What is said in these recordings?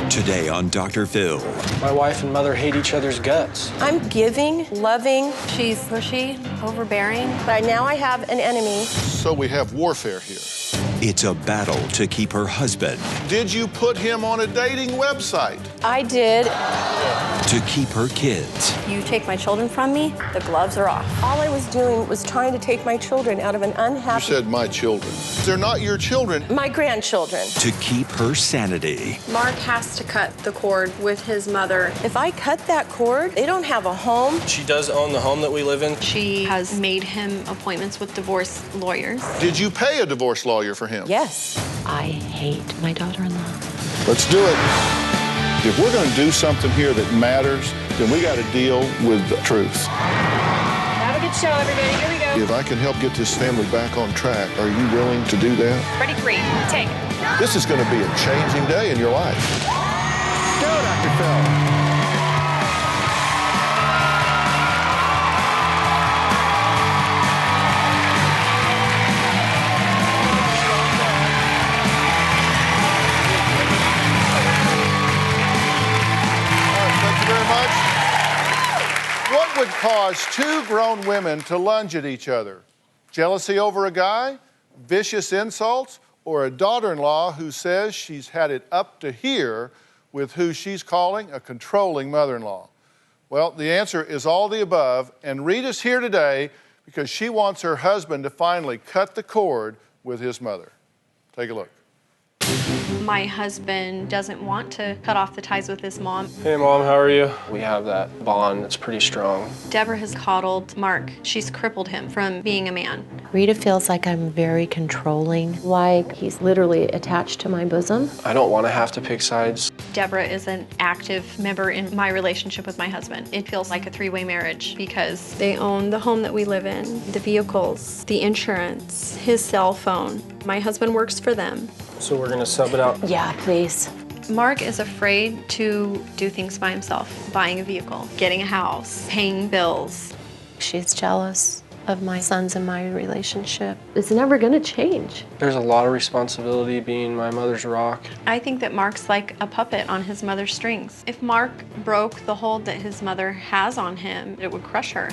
Today on Dr. Phil. My wife and mother hate each other's guts. I'm giving, loving. She's pushy, overbearing. But now I have an enemy. So we have warfare here. It's a battle to keep her husband. Did you put him on a dating website? I did. To keep her kids. You take my children from me, the gloves are off. All I was doing was trying to take my children out of an unhappy... You said my children. They're not your children. My grandchildren. To keep her sanity. Mark has to cut the cord with his mother. If I cut that cord, they don't have a home. She does own the home that we live in. She has made him appointments with divorce lawyers. Did you pay a divorce lawyer for him? Yes. I hate my daughter-in-law. Let's do it. If we're going to do something here that matters, then we got to deal with the truth. Have a good show, everybody. Here we go. If I can help get this family back on track, are you willing to do that? Ready, three, take. This is going to be a changing day in your life. Go, Dr. Phil. What would cause two grown women to lunge at each other? Jealousy over a guy, vicious insults, or a daughter-in-law who says she's had it up to here with who she's calling a controlling mother-in-law? Well, the answer is all the above, and Rita's here today because she wants her husband to finally cut the cord with his mother. Take a look. My husband doesn't want to cut off the ties with his mom. Hey, Mom, how are you? We have that bond that's pretty strong. Deborah has coddled Mark. She's crippled him from being a man. Rita feels like I'm very controlling, like he's literally attached to my bosom. I don't want to have to pick sides. Deborah is an active member in my relationship with my husband. It feels like a three-way marriage because they own the home that we live in, the vehicles, the insurance, his cell phone. My husband works for them. So we're going to sub it out? Yeah, please. Mark is afraid to do things by himself, buying a vehicle, getting a house, paying bills. She's jealous of my sons and my relationship. It's never gonna change. There's a lot of responsibility being my mother's rock. I think that Mark's like a puppet on his mother's strings. If Mark broke the hold that his mother has on him, it would crush her.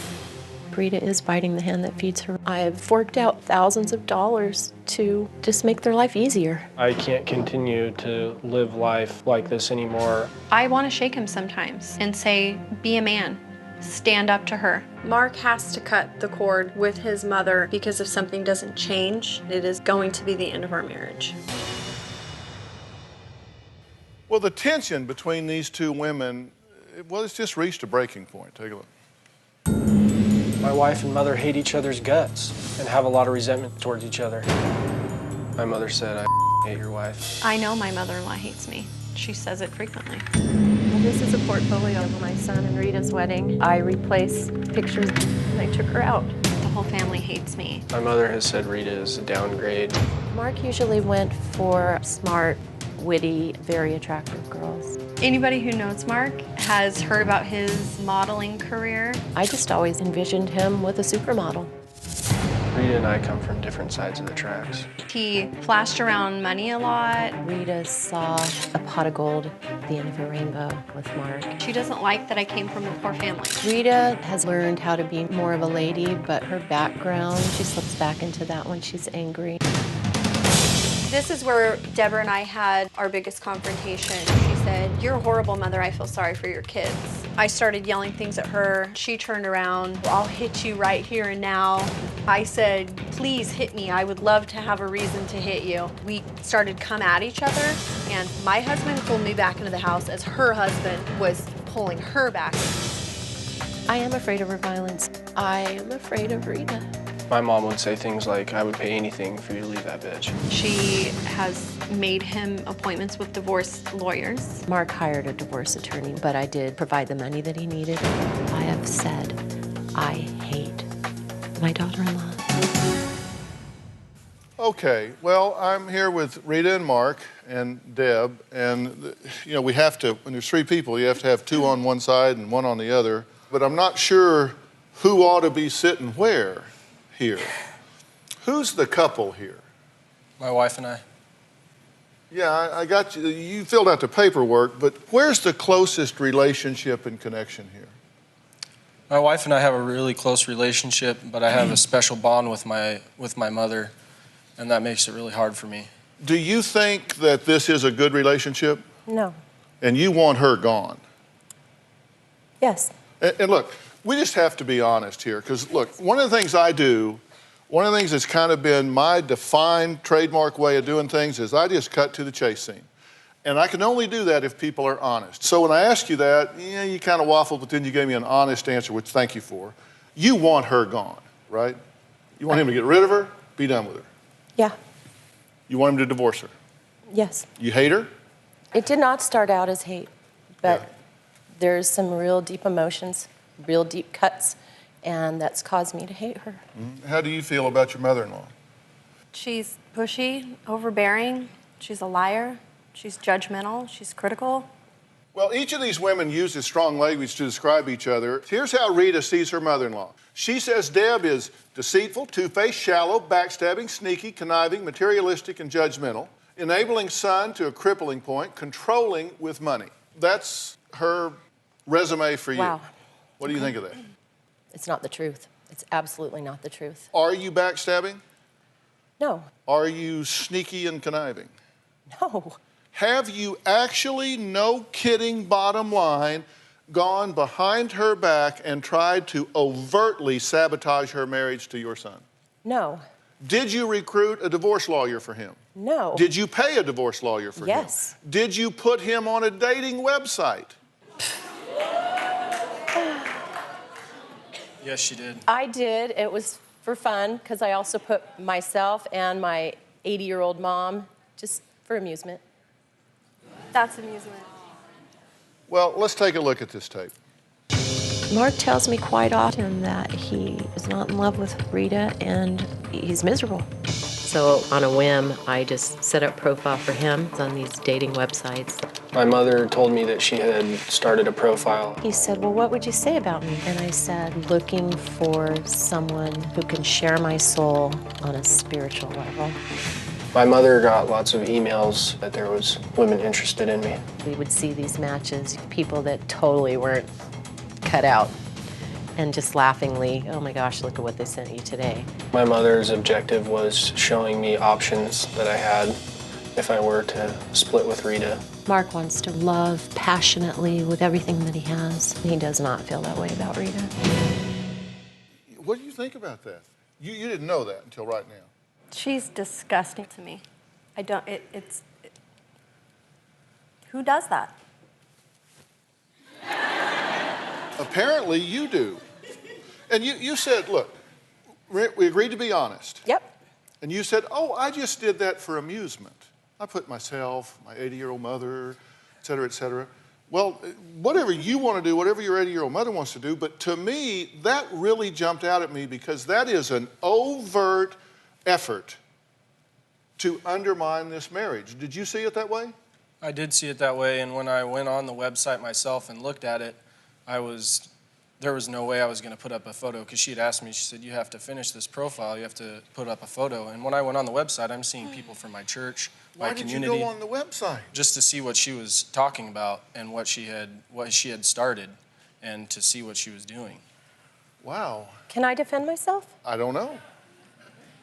Rita is biting the hand that feeds her. I have forked out thousands of dollars to just make their life easier. I can't continue to live life like this anymore. I want to shake him sometimes and say, be a man. Stand up to her. Mark has to cut the cord with his mother because if something doesn't change, it is going to be the end of our marriage. Well, the tension between these two women, well, it's just reached a breaking point. Take a look. My wife and mother hate each other's guts and have a lot of resentment towards each other. My mother said, I hate your wife. I know my mother-in-law hates me. She says it frequently. Well, this is a portfolio of my son and Rita's wedding. I replaced pictures and I took her out. The whole family hates me. My mother has said Rita is a downgrade. Mark usually went for smart, witty, very attractive girls. Anybody who knows Mark has heard about his modeling career. I just always envisioned him with a supermodel. Rita and I come from different sides of the tracks. He flashed around money a lot. Rita saw a pot of gold at the end of a rainbow with Mark. She doesn't like that I came from a poor family. Rita has learned how to be more of a lady, but her background, she slips back into that when she's angry. This is where Deborah and I had our biggest confrontation. She said, you're a horrible mother, I feel sorry for your kids. I started yelling things at her. She turned around, I'll hit you right here and now. I said, please hit me, I would love to have a reason to hit you. We started to come at each other, and my husband pulled me back into the house as her husband was pulling her back. I am afraid of her violence. I am afraid of Rita. My mom would say things like, I would pay anything for you to leave that bitch. She has made him appointments with divorce lawyers. Mark hired a divorce attorney, but I did provide the money that he needed. I have said, I hate my daughter-in-law. Okay, well, I'm here with Rita and Mark and Deb, and you know, we have to, when there's three people, you have to have two on one side and one on the other, but I'm not sure who ought to be sitting where here. Who's the couple here? My wife and I. Yeah, I got you. You filled out the paperwork, but where's the closest relationship and connection here? My wife and I have a really close relationship, but I have a special bond with my mother, and that makes it really hard for me. Do you think that this is a good relationship? No. And you want her gone? Yes. And look, we just have to be honest here, because look, one of the things I do, one of the things that's kind of been my defined trademark way of doing things is I just cut to the chase scene. And I can only do that if people are honest. So when I asked you that, yeah, you kind of waffled, but then you gave me an honest answer, which thank you for. You want her gone, right? You want him to get rid of her, be done with her. Yeah. You want him to divorce her. Yes. You hate her? It did not start out as hate, but Yeah. there's some real deep emotions, real deep cuts, and that's caused me to hate her. How do you feel about your mother-in-law? She's pushy, overbearing. She's a liar. She's judgmental. She's critical. Well, each of these women uses strong language to describe each other. Here's how Rheta sees her mother-in-law. She says Deb is deceitful, two-faced, shallow, backstabbing, sneaky, conniving, materialistic, and judgmental, enabling son to a crippling point, controlling with money. That's her resume for you. Wow. What do you think of that? It's not the truth. It's absolutely not the truth. Are you backstabbing? No. Are you sneaky and conniving? No. Have you actually, no kidding, bottom line, gone behind her back and tried to overtly sabotage her marriage to your son? No. Did you recruit a divorce lawyer for him? No. Did you pay a divorce lawyer for him? Yes. Did you put him on a dating website? Yes, she did. I did. It was for fun because I also put myself and my 80-year-old mom just for amusement. That's amusement. Well, let's take a look at this tape. Mark tells me quite often that he is not in love with Rheta and he's miserable. So on a whim, I just set up a profile for him on these dating websites. My mother told me that she had started a profile. He said, well, what would you say about me? And I said, looking for someone who can share my soul on a spiritual level. My mother got lots of emails that there was women interested in me. We would see these matches, people that totally weren't cut out, and just laughingly, oh my gosh, look at what they sent you today. My mother's objective was showing me options that I had if I were to split with Rheta. Mark wants to love passionately with everything that he has. He does not feel that way about Rheta. What do you think about that? You didn't know that until right now. She's disgusting to me. I don't, who does that? Apparently you do. And you said, look, we agreed to be honest. Yep. And you said, oh, I just did that for amusement. I put myself, my 80-year-old mother, et cetera, et cetera. Well, whatever you want to do, whatever your 80-year-old mother wants to do, but to me, that really jumped out at me because that is an overt effort to undermine this marriage. Did you see it that way? I did see it that way, and when I went on the website myself and looked at it, there was no way I was going to put up a photo because she had asked me, she said, you have to finish this profile, you have to put up a photo. And when I went on the website, I'm seeing people from my church, my community. Why did you go on the website? Just to see what she was talking about and what she had started and to see what she was doing. Wow. Can I defend myself? I don't know.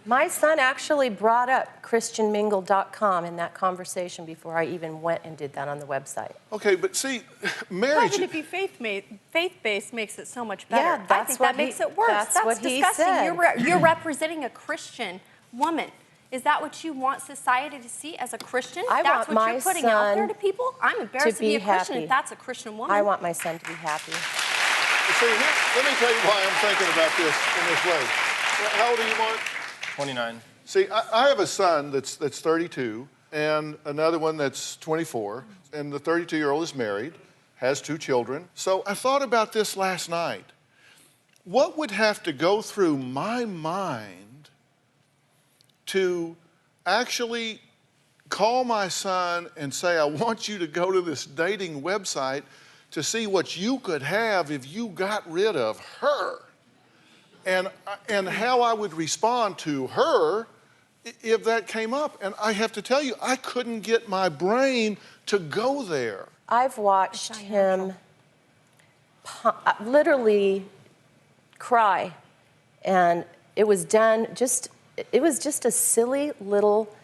My son actually brought up christianmingle.com in that conversation before I even went and did that on the website. Okay, but see, marriage... Having to be faith-based makes it so much better. Yeah, that's I think what that makes it worse. that's what he disgusting. said. You're representing a Christian woman. Is that what you want society to see as a Christian? I that's want what my you're putting out there son to people? I'm embarrassed to be a Christian happy. if that's a Christian woman. I want my son to be happy. See, let me tell you why I'm thinking about this in this way. How old are you, Mark? 29. See, I have a son that's 32 and another one that's 24, and the 32-year-old is married, has 2 children. So I thought about this last night. What would have to go through my mind to actually call my son and say, I want you to go to this dating website to see what you could have if you got rid of her? And how I would respond to her if that came up. And I have to tell you, I couldn't get my brain to go there. I've watched him literally cry, and it was just a silly little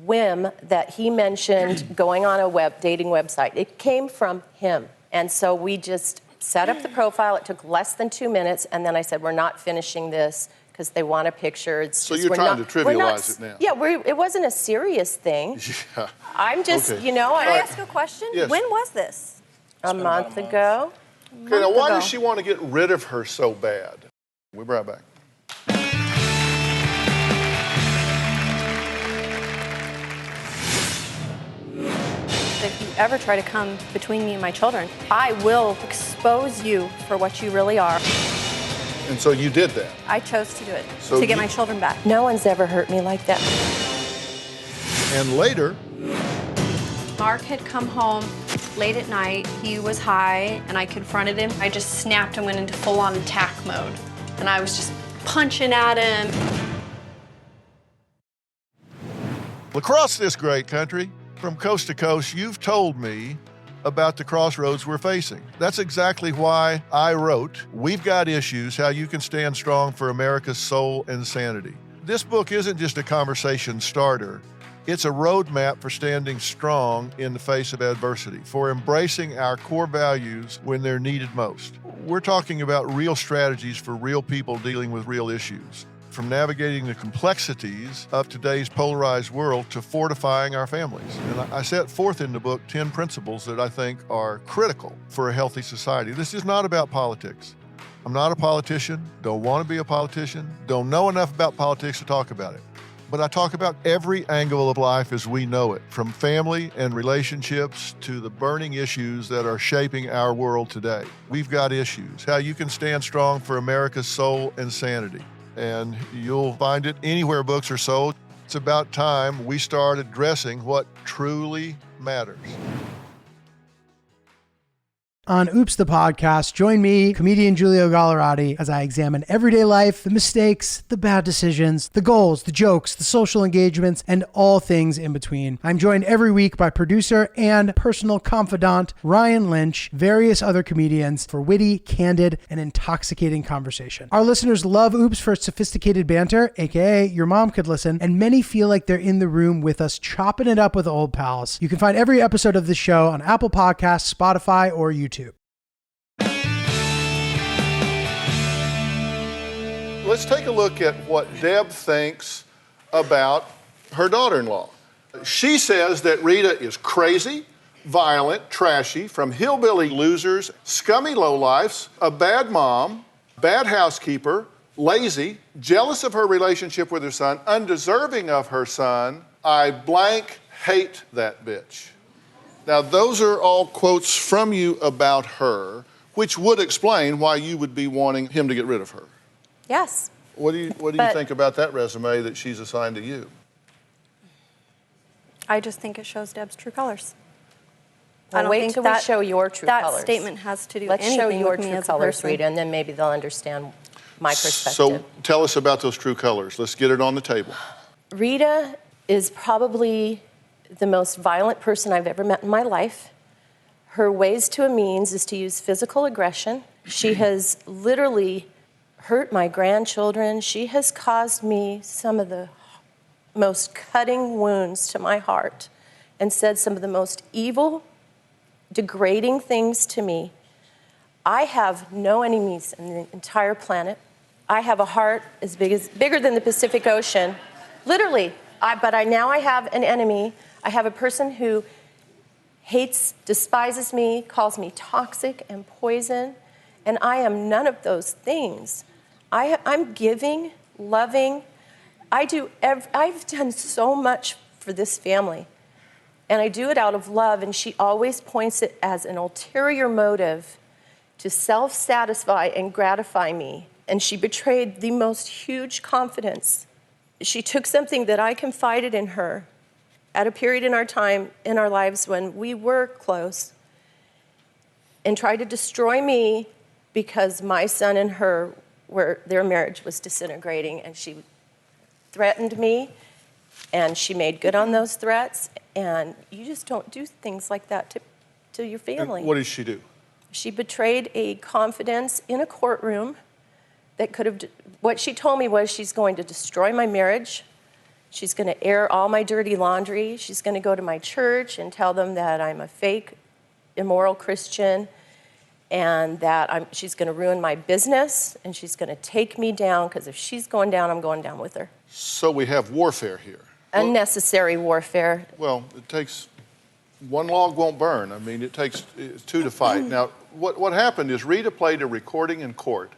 whim that he mentioned going on a dating website. It came from him. And so we just set up the profile. It took less than 2 minutes, and then I said, we're not finishing this because they want a picture. So you're trying to trivialize it now. Yeah, it wasn't a serious thing. Yeah. I'm just, Okay. Can I ask a question? Yes. When was this? a month ago. Okay, now why does she want to get rid of her so bad? We'll be right back. If you ever try to come between me and my children, I will expose you for what you really are. And so you did that. I chose to do it, So to get you- my children back. No one's ever hurt me like that. And later, Mark had come home late at night. He was high, and I confronted him. I just snapped and went into full-on attack mode. And I was just punching at him. across this great country, from coast to coast, you've told me about the crossroads we're facing. That's exactly why I wrote We've Got Issues, How You Can Stand Strong for America's Soul and Sanity. This book isn't just a conversation starter. It's a roadmap for standing strong in the face of adversity, for embracing our core values when they're needed most. We're talking about real strategies for real people dealing with real issues, from navigating the complexities of today's polarized world to fortifying our families. And I set forth in the book 10 principles that I think are critical for a healthy society. This is not about politics. I'm not a politician, don't want to be a politician, don't know enough about politics to talk about it. But I talk about every angle of life as we know it, from family and relationships to the burning issues that are shaping our world today. We've got issues, how you can stand strong for America's soul and sanity. And you'll find it anywhere books are sold. It's about time we start addressing what truly matters. On Oops the Podcast, join me, comedian Giulio Gallerati, as I examine everyday life, the mistakes, the bad decisions, the goals, the jokes, the social engagements, and all things in between. I'm joined every week by producer and personal confidant Ryan Lynch, various other comedians for witty, candid, and intoxicating conversation. Our listeners love Oops for its sophisticated banter, aka your mom could listen, and many feel like they're in the room with us chopping it up with old pals. You can find every episode of this show on Apple Podcasts, Spotify, or YouTube. Let's take a look at what Deb thinks about her daughter-in-law. She says that Rheta is crazy, violent, trashy, from hillbilly losers, scummy lowlifes, a bad mom, bad housekeeper, lazy, jealous of her relationship with her son, undeserving of her son. I blank hate that bitch. Now, those are all quotes from you about her, which would explain why you would be wanting him to get rid of her. Yes. What do you think about that resume that she's assigned to you? I just think it shows Deb's true colors. Well, I don't wait think till we that- show your true that colors. statement has to do Let's anything show your with me true as a colors, person. Rita, and then maybe they'll understand my perspective. So tell us about those true colors. Let's get it on the table. Rita is probably the most violent person I've ever met in my life. Her ways to a means is to use physical aggression. She has literally hurt my grandchildren. She has caused me some of the most cutting wounds to my heart and said some of the most evil, degrading things to me. I have no enemies in the entire planet. I have a heart bigger than the Pacific Ocean. Literally, but now I have an enemy. I have a person who hates, despises me, calls me toxic and poison, and I am none of those things. I'm giving, loving. I've done so much for this family, and I do it out of love, and she always points it as an ulterior motive to self-satisfy and gratify me, and she betrayed the most huge confidence. She took something that I confided in her at a period in our time, in our lives when we were close, and tried to destroy me because my son and her their marriage was disintegrating, and she threatened me, and she made good on those threats. And you just don't do things like that to your family. And what did she do? She betrayed a confidence in a courtroom that could have, what she told me was she's going to destroy my marriage. She's going to air all my dirty laundry. She's going to go to my church and tell them that I'm a fake, immoral Christian, and that she's going to ruin my business, and she's going to take me down, because if she's going down, I'm going down with her. So we have warfare here. Unnecessary warfare. Well, it takes, one log won't burn. I mean, it takes two to fight. Now, what happened is Rheta played a recording in court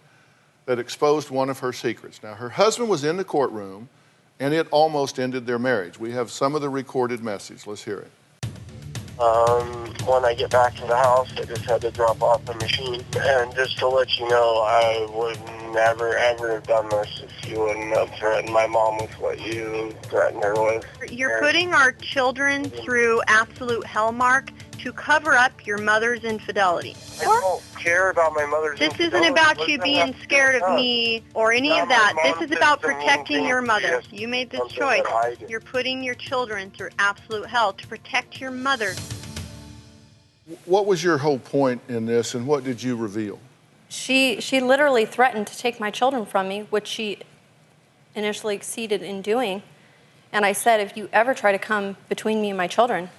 that exposed one of her secrets. Now, her husband was in the courtroom, and it almost ended their marriage. We have some of the recorded message. Let's hear it. When I get back to the house, I just had to drop off the machine. And just to let you know, I would never, ever have done this if you wouldn't have threatened my mom with what you threatened her with. You're putting our children through absolute hell, Mark, to cover up your mother's infidelity. I don't care about my mother's This infidelity. isn't about you being scared of me or any of that. This is about protecting your mother. You made this choice. You're putting your children through absolute hell to protect your mother. What was your whole point in this, and what did you reveal? She literally threatened to take my children from me, which she initially exceeded in doing. And I said, if you ever try to come between me and my children,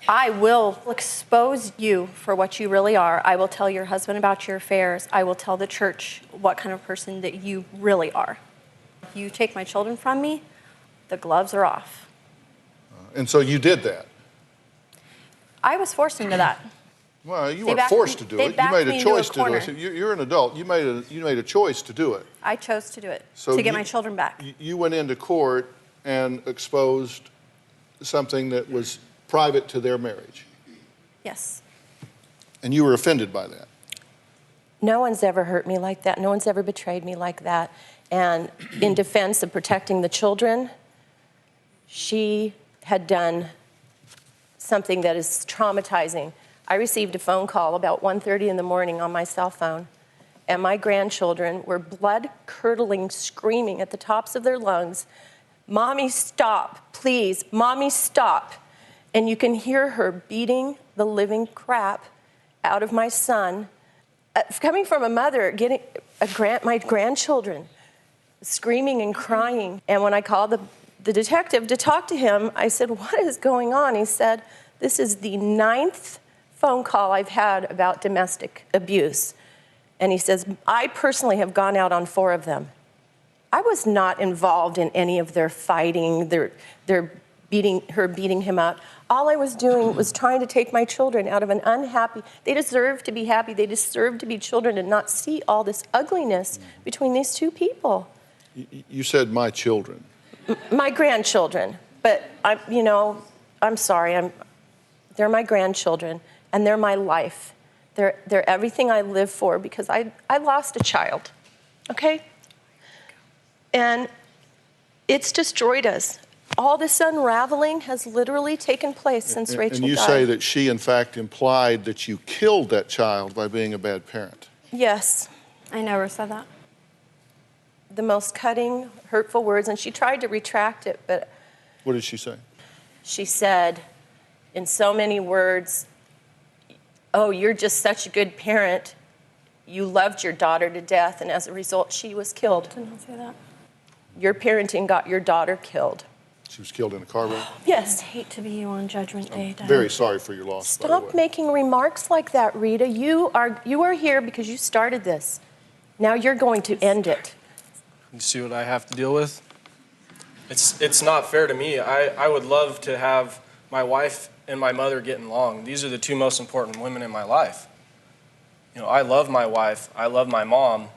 I will expose you for what you really are. I will tell your husband about your affairs. I will tell the church what kind of person that you really are. If you take my children from me, the gloves are off. And so you did that? I was forced into that. Well, you weren't forced to do it. You made a choice to do it. You're an adult. You made a choice to do it. I chose to do it, So to get my children back. You went into court and exposed something that was private to their marriage. Yes. And you were offended by that. No one's ever hurt me like that. No one's ever betrayed me like that. And in defense of protecting the children, she had done something that is traumatizing. I received a phone call about 1:30 in the morning on my cell phone, and my grandchildren were blood-curdling, screaming at the tops of their lungs, "Mommy, stop, please, Mommy, stop." And you can hear her beating the living crap out of my son, coming from a mother, getting my grandchildren, screaming and crying. And when I called the detective to talk to him, I said, "What is going on?" He said, "This is the 9th phone call I've had about domestic abuse." And he says, "I personally have gone out on 4 of them." I was not involved in any of their fighting, their beating him up. All I was doing was trying to take my children out of an unhappy, they deserve to be happy, they deserve to be children and not see all this ugliness between these two people. You said my children. My grandchildren, but I'm sorry, they're my grandchildren, and they're my life. They're everything I live for, because I lost a child, okay? And it's destroyed us. All this unraveling has literally taken place since Rachel died. And you say that she, in fact, implied that you killed that child by being a bad parent. Yes. I never said that. The most cutting, hurtful words, and she tried to retract it, but... What did she say? She said, in so many words, "Oh, you're just such a good parent. You loved your daughter to death, and as a result, she was killed." Didn't say that. Your parenting got your daughter killed. She was killed in a car wreck? Yes. I hate to be you on Judgment Day, Dad. Very sorry for your loss, by the way. Stop making remarks like that, Rheta. You are here because you started this. Now you're going to end it. You see what I have to deal with? It's not fair to me. I would love to have my wife and my mother getting along. These are the 2 most important women in my life. I love my wife. I love my mom.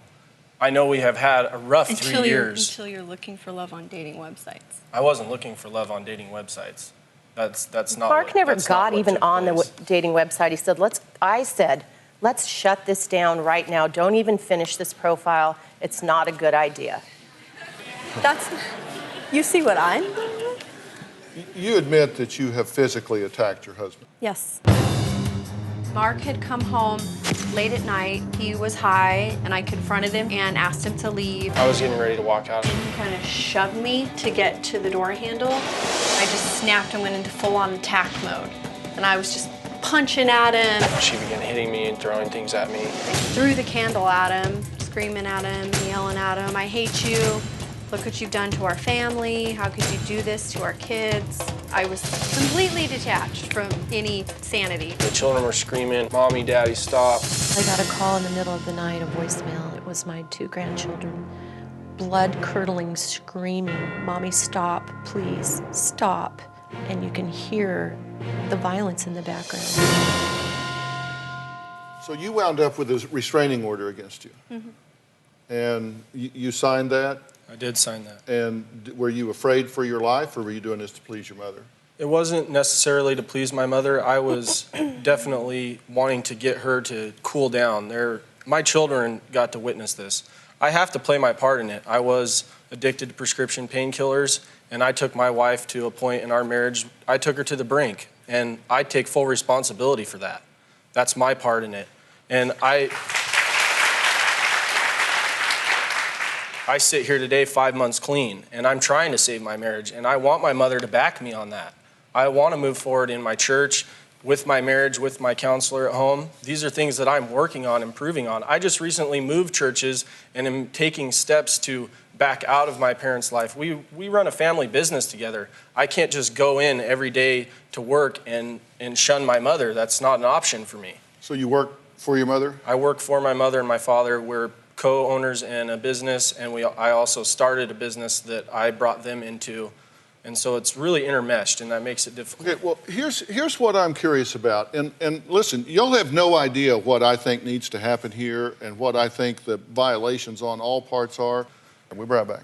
I know we have had a rough 3 years. Until you're looking for love on dating websites. I wasn't looking for love on dating websites. That's not. Mark never got even on the place. dating website. He said, let's shut this down right now. Don't even finish this profile. It's not a good idea. You see what I'm doing? You admit that you have physically attacked your husband. Yes. Mark had come home late at night. He was high, and I confronted him and asked him to leave. I was getting ready to walk out. And he kind of shoved me to get to the door handle. I just snapped and went into full-on attack mode. And I was just punching at him. She began hitting me and throwing things at me. I threw the candle at him, screaming at him, yelling at him, I hate you. Look what you've done to our family. How could you do this to our kids? I was completely detached from any sanity. The children were screaming, Mommy, Daddy, stop. I got a call in the middle of the night, a voicemail. It was my 2 grandchildren, blood-curdling, screaming, Mommy, stop, please, stop. And you can hear the violence in the background. So you wound up with a restraining order against you. Mm-hmm. And you signed that? I did sign that. And were you afraid for your life, or were you doing this to please your mother? It wasn't necessarily to please my mother. I was definitely wanting to get her to cool down. My children got to witness this. I have to play my part in it. I was addicted to prescription painkillers, and I took my wife to a point in our marriage. I took her to the brink, and I take full responsibility for that. That's my part in it. And I sit here today 5 months clean, and I'm trying to save my marriage, and I want my mother to back me on that. I want to move forward in my church, with my marriage, with my counselor at home. These are things that I'm working on, improving on. I just recently moved churches and am taking steps to back out of my parents' life. We run a family business together. I can't just go in every day to work and shun my mother. That's not an option for me. So you work for your mother? I work for my mother and my father. We're co-owners in a business, and I also started a business that I brought them into. And so it's really intermeshed, and that makes it difficult. Okay, well, here's what I'm curious about. And listen, y'all have no idea what I think needs to happen here and what I think the violations on all parts are. And we'll be right back.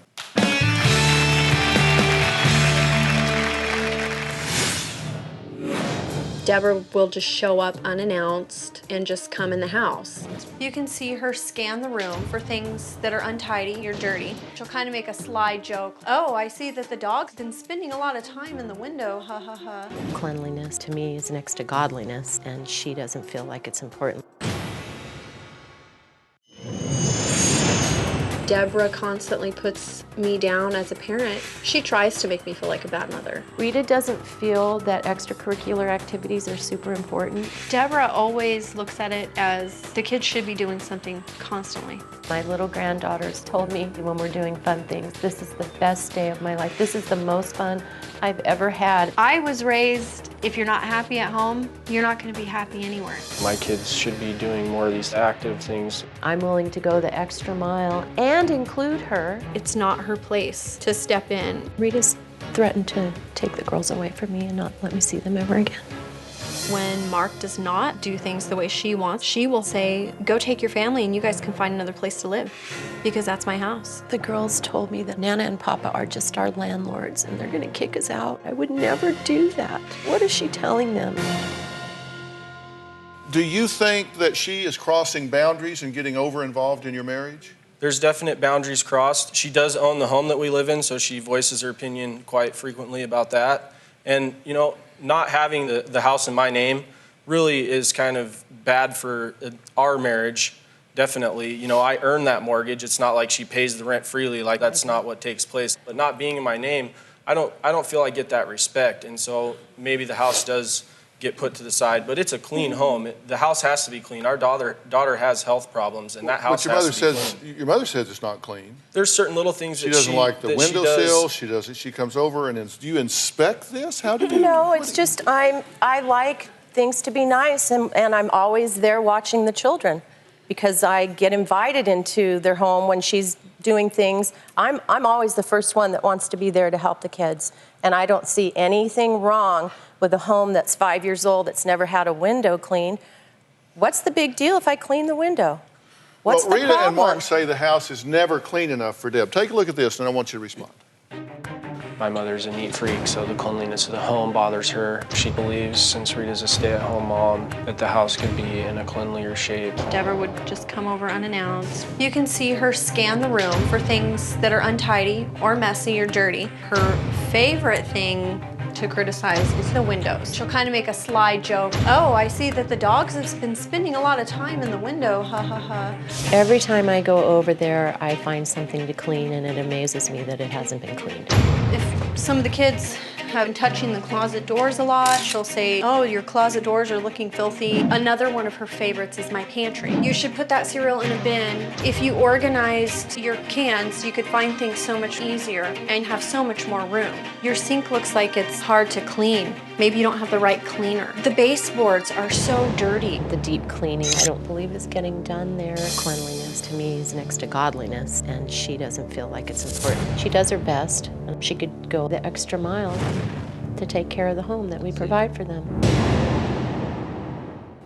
Deborah will just show up unannounced and just come in the house. You can see her scan the room for things that are untidy or dirty. She'll kind of make a sly joke. Oh, I see that the dog's been spending a lot of time in the window, ha ha ha. Cleanliness to me is next to godliness, and she doesn't feel like it's important. Deborah constantly puts me down as a parent. She tries to make me feel like a bad mother. Rita doesn't feel that extracurricular activities are super important. Deborah always looks at it as the kids should be doing something constantly. My little granddaughters told me when we're doing fun things, this is the best day of my life. This is the most fun I've ever had. I was raised, if you're not happy at home, you're not going to be happy anywhere. My kids should be doing more of these active things. I'm willing to go the extra mile and include her. It's not her place to step in. Rita's threatened to take the girls away from me and not let me see them ever again. When Mark does not do things the way she wants, she will say, go take your family and you guys can find another place to live, because that's my house. The girls told me that Nana and Papa are just our landlords and they're gonna kick us out. I would never do that. What is she telling them? Do you think that she is crossing boundaries and getting over-involved in your marriage? There's definite boundaries crossed. She does own the home that we live in, so she voices her opinion quite frequently about that. And, you know, not having the house in my name really is kind of bad for our marriage, definitely. You know, I earn that mortgage. It's not like she pays the rent freely, like that's not what takes place. But not being in my name, I don't feel I get that respect. And so maybe the house does get put to the side, but it's a clean home. The house has to be clean. Our daughter has health problems, and that house has to be clean. Your mother says it's not clean. There's certain little things she that doesn't like the windowsill. She comes over and do you inspect this? How do you? No, it's just I like things to be nice, and I'm always there watching the children because I get invited into their home when she's doing things. I'm always the first one that wants to be there to help the kids, and I don't see anything wrong with a home that's 5 years old that's never had a window cleaned. What's the big deal if I clean the window? What's the Rita problem? and Mark say the house is never clean enough for Deb. Take a look at this, and I want you to respond. My mother's a neat freak, so the cleanliness of the home bothers her. She believes, since Rita's a stay-at-home mom, that the house could be in a cleanlier shape. Deborah would just come over unannounced. You can see her scan the room for things that are untidy or messy or dirty. Her favorite thing to criticize is the windows. She'll kind of make a sly joke. Oh, I see that the dogs have been spending a lot of time in the window, ha ha ha. Every time I go over there, I find something to clean, and it amazes me that it hasn't been cleaned. If some of the kids have been touching the closet doors a lot, she'll say, oh, your closet doors are looking filthy. Another one of her favorites is my pantry. You should put that cereal in a bin. If you organized your cans, you could find things so much easier and have so much more room. Your sink looks like it's hard to clean. Maybe you don't have the right cleaner. The baseboards are so dirty. The deep cleaning, I don't believe is getting done there. Cleanliness to me is next to godliness, and she doesn't feel like it's important. She does her best. She could go the extra mile to take care of the home that we provide for them.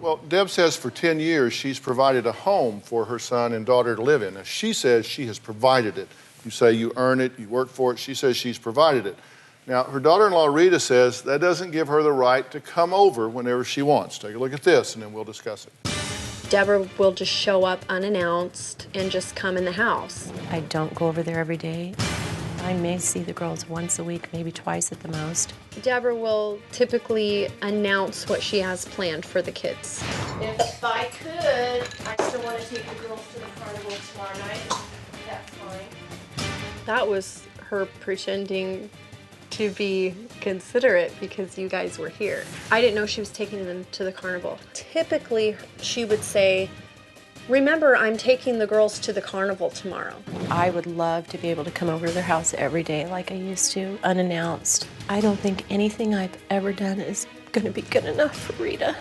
Well, Deb says for 10 years she's provided a home for her son and daughter to live in. Now, she says she has provided it. You say you earn it, you work for it. She says she's provided it. Now, her daughter-in-law, Rheta, says that doesn't give her the right to come over whenever she wants. Take a look at this, and then we'll discuss it. Deborah will just show up unannounced and just come in the house. I don't go over there every day. I may see the girls once a week, maybe twice at the most. Deborah will typically announce what she has planned for the kids. If I could, I still want to take the girls to the carnival tomorrow night. That's fine. That was her pretending to be considerate because you guys were here. I didn't know she was taking them to the carnival. Typically, she would say, remember, I'm taking the girls to the carnival tomorrow. I would love to be able to come over to their house every day like I used to, unannounced. I don't think anything I've ever done is going to be good enough for Rheta.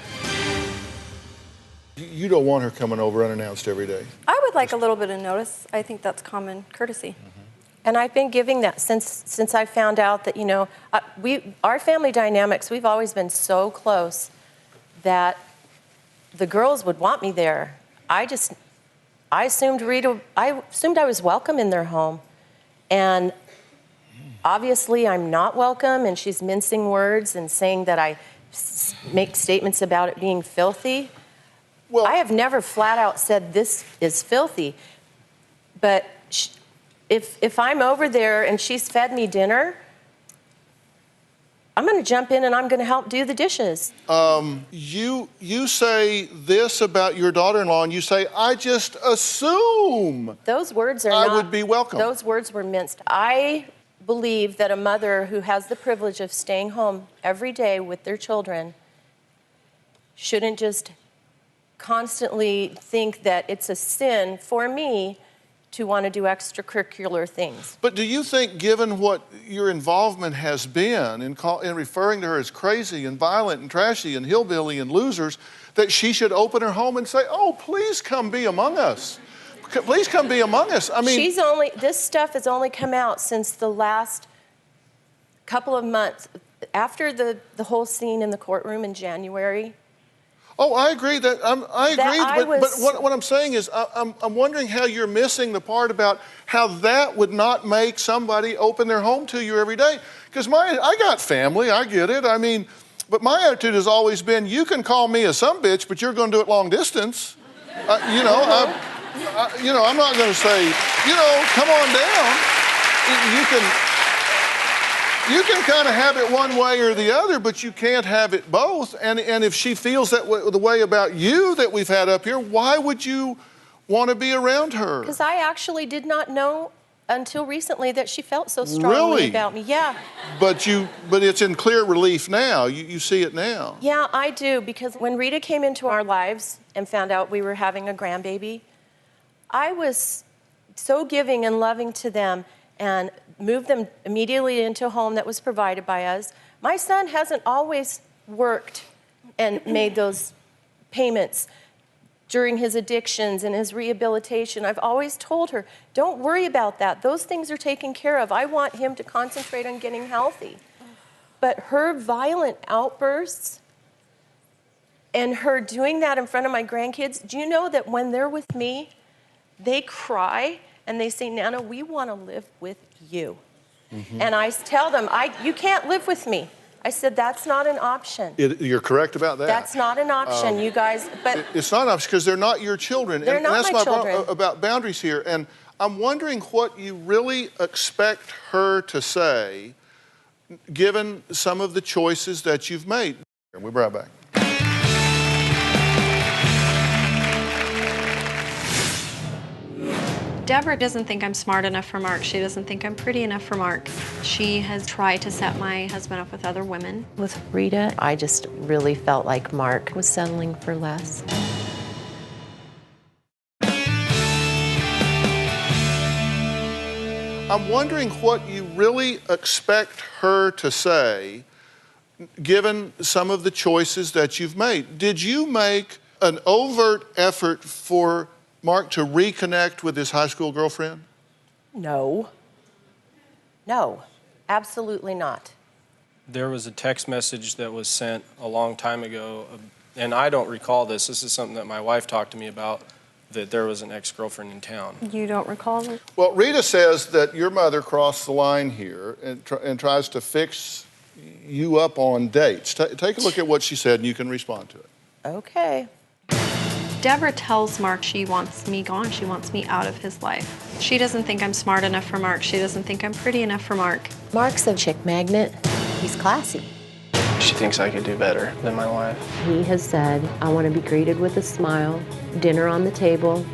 You don't want her coming over unannounced every day. I would like a little bit of notice. I think that's common courtesy. And I've been giving that since I found out that, you know, our family dynamics, we've always been so close that the girls would want me there. I assumed I was welcome in their home. And obviously I'm not welcome, and she's mincing words and saying that I make statements about it being filthy. Well, I have never flat out said this is filthy, but if I'm over there and she's fed me dinner, I'm going to jump in and I'm going to help do the dishes. You say this about your daughter-in-law, and you say, I just assume those words are I would be welcome. Those words were minced. I believe that a mother who has the privilege of staying home every day with their children shouldn't just constantly think that it's a sin for me to want to do extracurricular things. But do you think, given what your involvement has been in referring to her as crazy and violent and trashy and hillbilly and losers, that she should open her home and say, oh, please come be among us. Please come be among us. I mean, this stuff has only come out since the last couple of months. After the whole scene in the courtroom in January. Oh, I agree but what I'm saying is I'm wondering how you're missing the part about how that would not make somebody open their home to you every day. Because I got family, I get it. I mean, but my attitude has always been, you can call me a sumbitch, but you're going to do it long distance. I'm not going to say, come on down. You can kind of have it one way or the other, but you can't have it both. And if she feels the way about you that we've had up here, why would you want to be around her? Because I actually did not know until recently that she felt so strongly about me. Yeah. But it's in clear relief now. You see it now. Yeah, I do, because when Rheta came into our lives and found out we were having a grandbaby, I was so giving and loving to them and moved them immediately into a home that was provided by us. My son hasn't always worked and made those payments during his addictions and his rehabilitation. I've always told her, don't worry about that. Those things are taken care of. I want him to concentrate on getting healthy. But her violent outbursts and her doing that in front of my grandkids, do you know that when they're with me, they cry and they say, Nana, we want to live with you. Mm-hmm. And I tell them, you can't live with me. I said, that's not an option. You're correct about that. That's not an option, you guys. But it's not an option because they're not your children. They're not that's my children. About boundaries here. And I'm wondering what you really expect her to say given some of the choices that you've made? We'll be right back. Deborah doesn't think I'm smart enough for Mark. She doesn't think I'm pretty enough for Mark. She has tried to set my husband up with other women. With Rheta, I just really felt like Mark was settling for less. I'm wondering what you really expect her to say, given some of the choices that you've made. Did you make an overt effort for Mark to reconnect with his high school girlfriend? No. No, absolutely not. There was a text message that was sent a long time ago, and I don't recall this. This is something that my wife talked to me about, that there was an ex-girlfriend in town. You don't recall it? Well, Rheta says that your mother crossed the line here and tries to fix you up on dates. Take a look at what she said, and you can respond to it. Okay. Deborah tells Mark she wants me gone. She wants me out of his life. She doesn't think I'm smart enough for Mark. She doesn't think I'm pretty enough for Mark. Mark's a chick magnet. He's classy. She thinks I could do better than my wife. He has said, I want to be greeted with a smile, dinner on the table.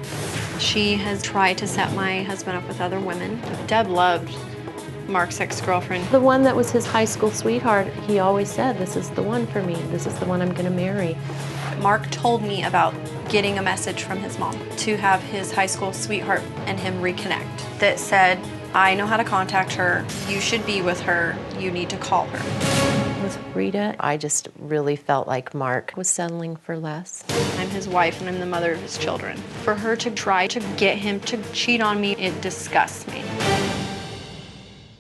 She has tried to set my husband up with other women. Deb loved Mark's ex-girlfriend. The one that was his high school sweetheart, he always said, this is the one for me. This is the one I'm going to marry. Mark told me about getting a message from his mom to have his high school sweetheart and him reconnect that said, I know how to contact her. You should be with her. You need to call her. With Rheta, I just really felt like Mark was settling for less. I'm his wife and I'm the mother of his children. For her to try to get him to cheat on me, it disgusts me.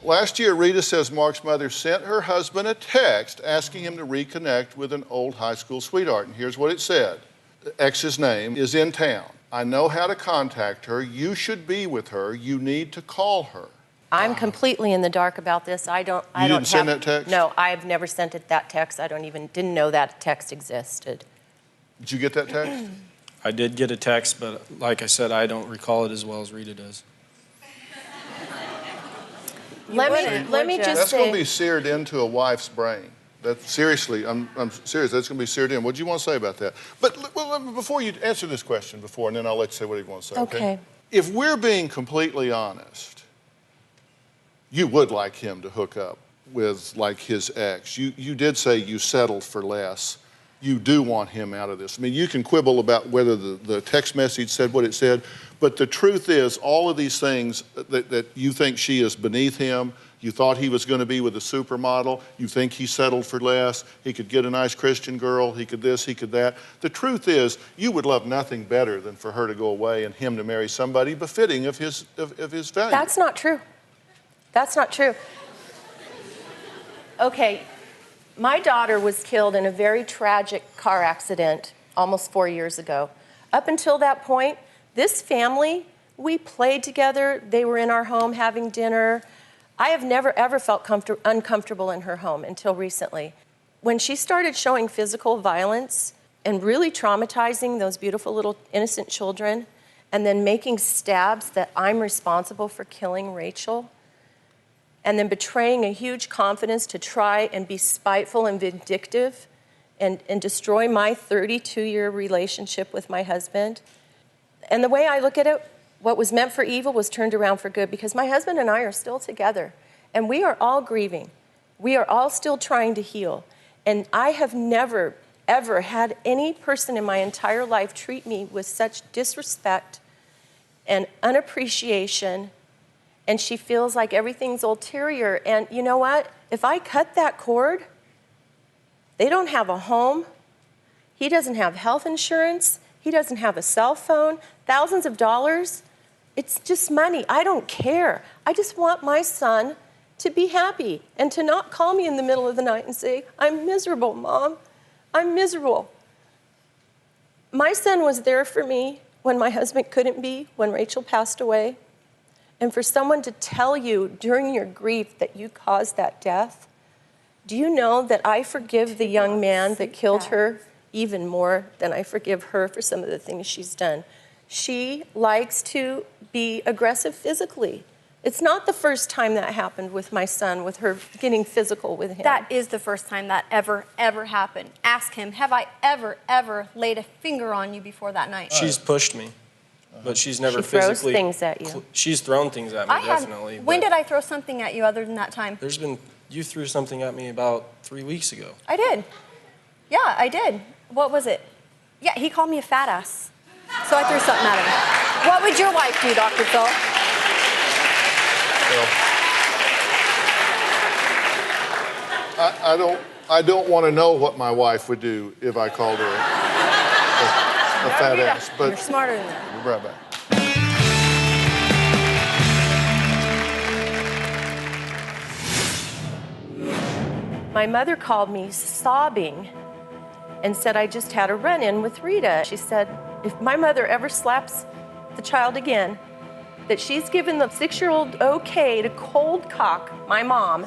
Last year, Rheta says Mark's mother sent her husband a text asking him to reconnect with an old high school sweetheart. And here's what it said. The ex's name is in town. I know how to contact her. You should be with her. You need to call her. I'm completely in the dark about this. I don't didn't send that text? No, I've never sent it that text. I didn't know that text existed. Did you get that text? I did get a text, but like I said, I don't recall it as well as Rheta does. Let me just That's say, going to be seared into a wife's brain. Seriously, I'm serious. That's going to be seared in. What do you want to say about that? But before you answer this question and then I'll let you say what you want to say. Okay. If we're being completely honest, you would like him to hook up with like his ex. You did say you settled for less. You do want him out of this. I mean, you can quibble about whether the text message said what it said, but the truth is all of these things that you think she is beneath him, you thought he was going to be with a supermodel, you think he settled for less, he could get a nice Christian girl, he could this, he could that. The truth is you would love nothing better than for her to go away and him to marry somebody befitting of his value. that's not true. That's not true. Okay, my daughter was killed in a very tragic car accident almost 4 years ago. Up until that point, this family, we played together. They were in our home having dinner. I have never, ever felt uncomfortable in her home until recently. When she started showing physical violence and really traumatizing those beautiful little innocent children, and then making stabs that I'm responsible for killing Rachel, and then betraying a huge confidence to try and be spiteful and vindictive and destroy my 32-year relationship with my husband. And the way I look at it, what was meant for evil was turned around for good, because my husband and I are still together, and we are all grieving. We are all still trying to heal. And I have never, ever had any person in my entire life treat me with such disrespect and unappreciation, and she feels like everything's ulterior. And you know what? If I cut that cord, they don't have a home. He doesn't have health insurance. He doesn't have a cell phone. Thousands of dollars. It's just money. I don't care. I just want my son to be happy and to not call me in the middle of the night and say, I'm miserable, Mom. I'm miserable. My son was there for me when my husband couldn't be, when Rachel passed away. And for someone to tell you during your grief that you caused that death, do you know that I forgive the young man that killed her even more than I forgive her for some of the things she's done? She likes to be aggressive physically. It's not the first time that happened with my son, with her getting physical with him. That is the first time that ever happened. Ask him, have I ever laid a finger on you before that night? She's pushed me, but she's never She throws physically. things at you. She's thrown things at me, definitely. When but did I throw something at you other than that time? You threw something at me about 3 weeks ago. I did. Yeah, I did. What was it? Yeah, he called me a fat ass. So I threw something at him. What would your wife do, Dr. Phil? I don't want to know what my wife would do if I called her a fat ass. But you're smarter than that. We'll be right back. My mother called me sobbing and said, I just had a run-in with Rheta. She said, if my mother ever slaps the child again, that she's given the 6-year-old okay to cold cock my mom.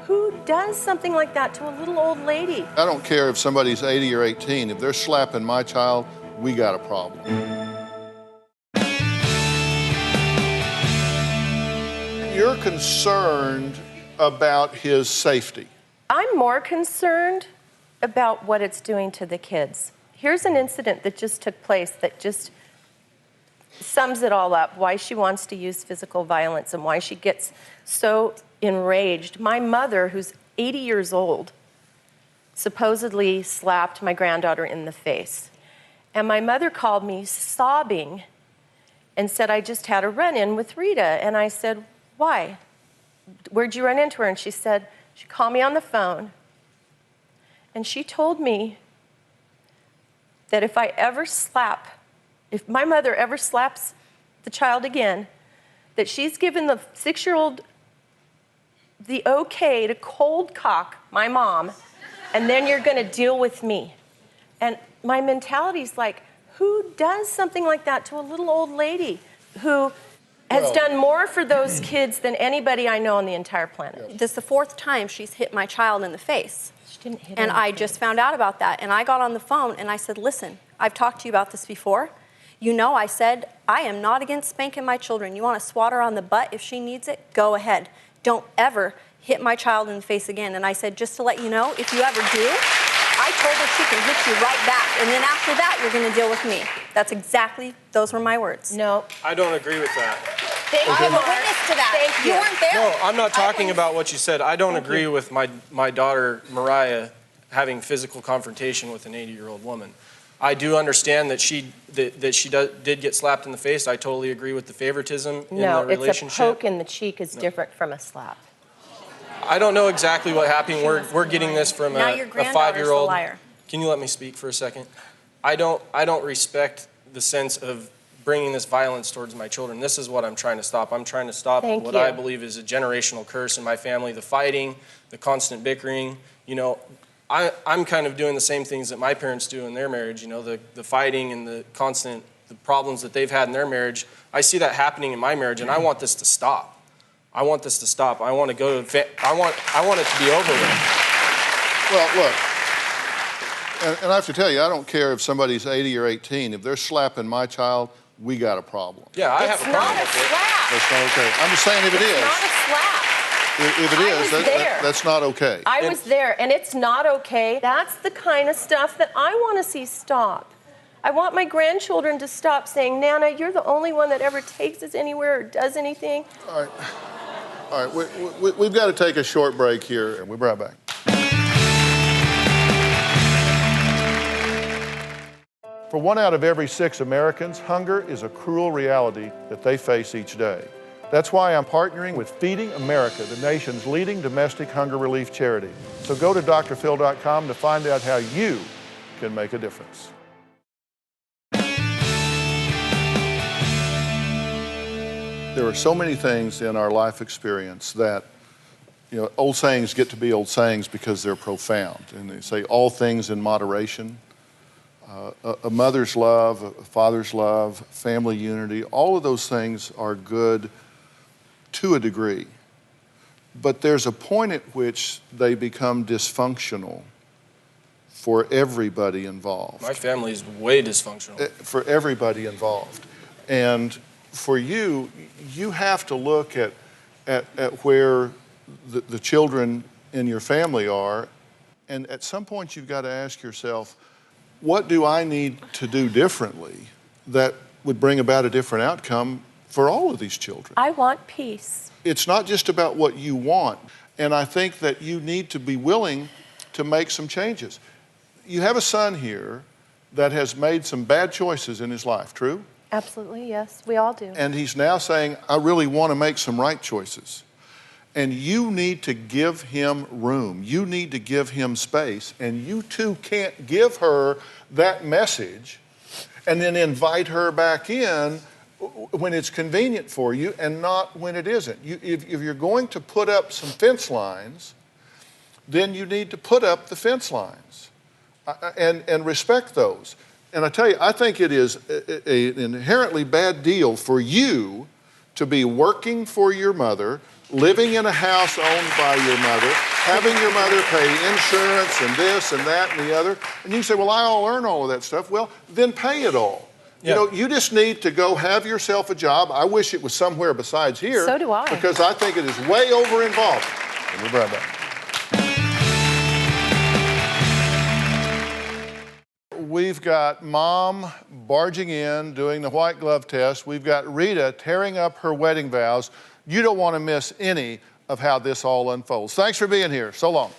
Who does something like that to a little old lady? I don't care if somebody's 80 or 18. If they're slapping my child, we got a problem. You're concerned about his safety. I'm more concerned about what it's doing to the kids. Here's an incident that just took place that just sums it all up, why she wants to use physical violence and why she gets so enraged. My mother, who's 80 years old, supposedly slapped my granddaughter in the face. And my mother called me sobbing and said, I just had a run-in with Rheta. And I said, why? Where'd you run into her? And she said, she called me on the phone, and she told me that if my mother ever slaps the child again, that she's given the 6-year-old the okay to cold cock my mom, and then you're gonna deal with me. And my mentality's like, who does something like that to a little old lady who has done more for those kids than anybody I know on the entire planet? This is the 4th time she's hit my child in the face. She didn't hit And her in the I face. just found out about that. And I got on the phone and I said, listen, I've talked to you about this before. You know, I said, I am not against spanking my children. You want to swat her on the butt if she needs it? Go ahead. Don't ever hit my child in the face again. And I said, just to let you know, if you ever do, I told her she can hit you right back. And then after that, you're going to deal with me. Those were my words. No. I don't agree with that. Thank you, I'm a Mark. witness to that. Thank you. You weren't there. No, I'm not talking about what you said. I don't agree with my daughter, Mariah, having physical confrontation with an 80-year-old woman. I do understand that she did get slapped in the face. I totally agree with the favoritism in the relationship. It's a poke in the cheek is different from a slap. I don't know exactly what happened. We're getting this from Now a your granddaughter's the 5-year-old. liar. Can you let me speak for a second? I don't respect the sense of bringing this violence towards my children. This is what I'm trying to stop. I'm trying to stop what I believe is a generational curse in my family, the fighting, the constant bickering. You know, I'm kind of doing the same things that my parents do in their marriage, you know, the fighting and the problems that they've had in their marriage. I see that happening in my marriage, and I want this to stop. I want this to stop. I want to I want it to be over with. Well, look, and I have to tell you, I don't care if somebody's 80 or 18. If they're slapping my child, we got a problem. Yeah, I have a problem with it. That's not okay. I'm just saying if it is. It's not a slap. If it is, that's not okay. I was there, and it's not okay. That's the kind of stuff that I want to see stop. I want my grandchildren to stop saying, Nana, you're the only one that ever takes us anywhere or does anything. All right, we've got to take a short break here, and we'll be right back. For 1 out of every 6 Americans, hunger is a cruel reality that they face each day. That's why I'm partnering with Feeding America, the nation's leading domestic hunger relief charity. So go to drphil.com to find out how you can make a difference. There are so many things in our life experience that, you know, old sayings get to be old sayings because they're profound. And they say all things in moderation. A mother's love, a father's love, family unity, all of those things are good to a degree. But there's a point at which they become dysfunctional for everybody involved. My family is way dysfunctional. For everybody involved. And for you, you have to look at at where the children in your family are. And at some point, you've got to ask yourself, what do I need to do differently that would bring about a different outcome for all of these children? I want peace. It's not just about what you want. And I think that you need to be willing to make some changes. You have a son here that has made some bad choices in his life, true? Absolutely, yes. We all do. And he's now saying, I really want to make some right choices. And you need to give him room. You need to give him space. And you too can't give her that message and then invite her back in when it's convenient for you and not when it isn't. If you're going to put up some fence lines, then you need to put up the fence lines and respect those. And I tell you, I think it is an inherently bad deal for you to be working for your mother, living in a house owned by your mother, having your mother pay insurance and this and that and the other. And you say, well, I'll earn all of that stuff. Well, then pay it all. Yeah. You know, you just need to go have yourself a job. I wish it was somewhere besides here. So do I. Because I think it is way over involved. And we'll be right back. We've got Mom barging in, doing the white glove test. We've got Rheta tearing up her wedding vows. You don't want to miss any of how this all unfolds. Thanks for being here. So long.